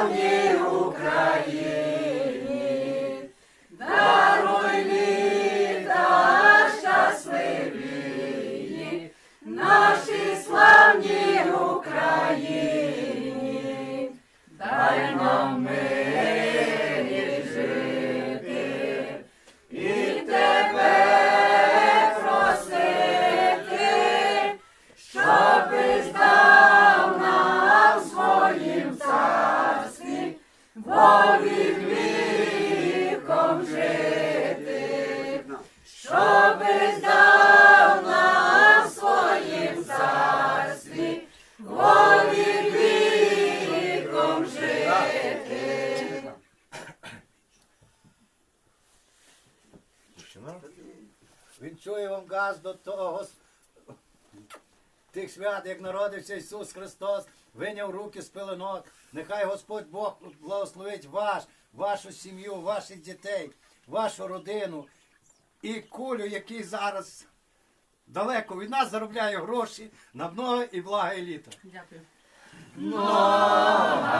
славній Україні, даруй літа щасливі, нашій славній Україні, дай нам мирі жити і тебе просити, щоби здав нам в своїм царстві вовік віком жити, щоби здав нам в своїм царстві вовік віком жити. Вінчую вам газ до того тих свят, як народився Ісус Христос, виняв руки з пеленок. Нехай Господь Бог благословить вашу сім'ю, ваших дітей, вашу родину і кулю, який зараз далеко від нас заробляє гроші на много і благо і літо. Дякую. Много